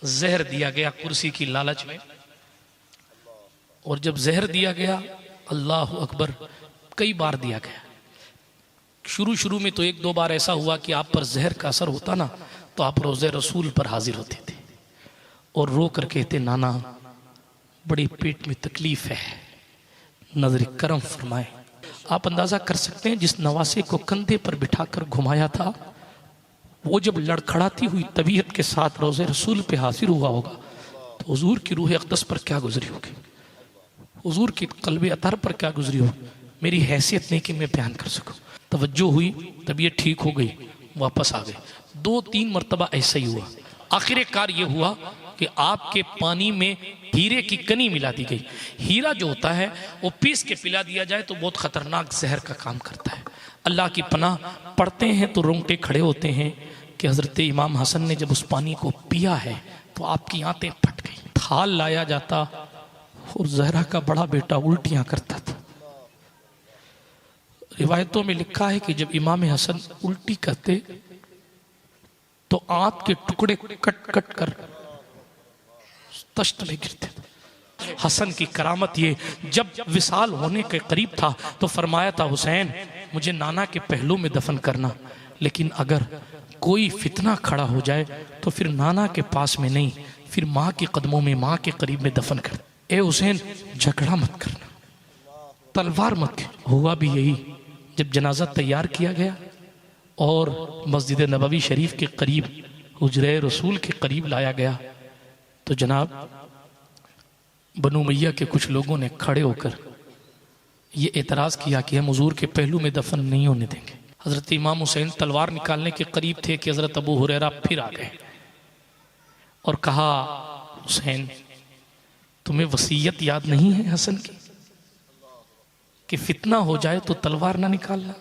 زہر دیا گیا کرسی کی لالچ میں، اور جب زہر دیا گیا اللہ اکبر کئی بار دیا گیا. شروع میں تو ایک دو بار ایسا ہوا کہ آپ پر زہر کا اثر ہوتا نا تو آپ روضہ رسول پر حاضر ہوتے تھے اور رو کر کہتے نانا بڑی پیٹ میں تکلیف ہے، نظر کرم فرمائے. آپ اندازہ کر سکتے ہیں جس نواسے کو کندھے پر بٹھا کر گھمایا تھا وہ جب لڑکھڑاتی ہوئی طبیعت کے ساتھ روضہ رسول پہ حاضر ہوا ہوگا تو حضور کی روح اقدس پر کیا گزری ہوگی، حضور کی قلب اطہر پر کیا گزری ہوگی. میری حیثیت نہیں کہ میں بیان کر سکوں. توجہ ہوئی، طبیعت ٹھیک ہو گئی، واپس آ گئے. 2-3 مرتبہ ایسا ہی ہوا. آخر کار یہ ہوا کہ آپ کے پانی میں ہیرے کی کنی ملا دی گئی. ہیرا جو ہوتا ہے وہ پیس کے پلا دیا جائے تو بہت خطرناک زہر کا کام کرتا ہے. اللہ کی پناہ پڑھتے ہیں تو رونگٹے کھڑے ہوتے ہیں کہ حضرت امام حسن نے جب اس پانی کو پیا ہے تو آپ کی آنتیں پھٹ گئی. تھال لایا جاتا اور زہرا کا بڑا بیٹا الٹیاں کرتا تھا. روایتوں میں لکھا ہے کہ جب امام حسن الٹی کرتے تو آنت کے ٹکڑے کٹ کٹ کر تشت میں گرتے تھے. حسن کی کرامت یہ جب وصال ہونے کے قریب تھا تو فرمایا تھا حسین مجھے نانا کے پہلو میں دفن کرنا، لیکن اگر کوئی فتنہ کھڑا ہو جائے تو پھر نانا کے پاس میں نہیں، پھر ماں کے قدموں میں ماں کے قریب میں دفن کر. اے حسین جھگڑا مت کرنا، تلوار مت کرنا. ہوا بھی یہی. جب جنازہ تیار کیا گیا اور مسجد نبوی شریف کے قریب حجرہ رسول کے قریب لایا گیا تو جناب بنو امیہ کے کچھ لوگوں نے کھڑے ہو کر یہ اعتراض کیا کہ ہم حضور کے پہلو میں دفن نہیں ہونے دیں گے. حضرت امام حسین تلوار نکالنے کے قریب تھے کہ حضرت ابو ہریرہ پھر آ گئے اور کہا حسین تمہیں وصیت یاد نہیں ہے حسن کی کہ فتنہ ہو جائے تو تلوار نہ نکالنا،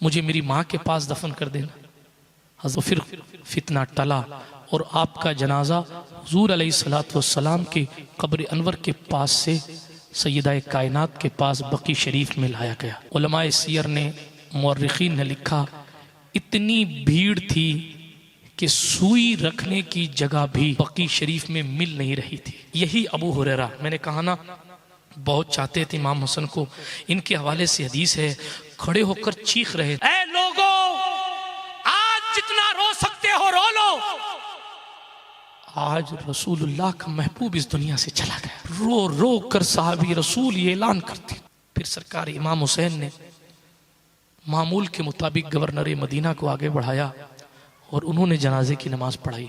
مجھے میری ماں کے پاس دفن کر دینا. حضرت پھر فتنہ ٹلا اور آپ کا جنازہ حضور علیہ السلام کے قبر انور کے پاس سے سیدہ کائنات کے پاس بقی شریف میں لایا گیا. علماء سیر نے مورخین نے لکھا اتنی بھیڑ تھی کہ سوئی رکھنے کی جگہ بھی بقی شریف میں مل نہیں رہی تھی. یہی ابو ہریرہ میں نے کہا نا بہت چاہتے تھے امام حسن کو. ان کے حوالے سے حدیث ہے کھڑے ہو کر چیخ رہے اے لوگوں آج جتنا رو سکتے ہو رو لو، آج رسول اللہ کا محبوب اس دنیا سے چلا گیا. رو رو کر صحابی رسول یہ اعلان کرتے. پھر سرکار امام حسین نے معمول کے مطابق گورنر مدینہ کو آگے بڑھایا اور انہوں نے جنازے کی نماز پڑھائی.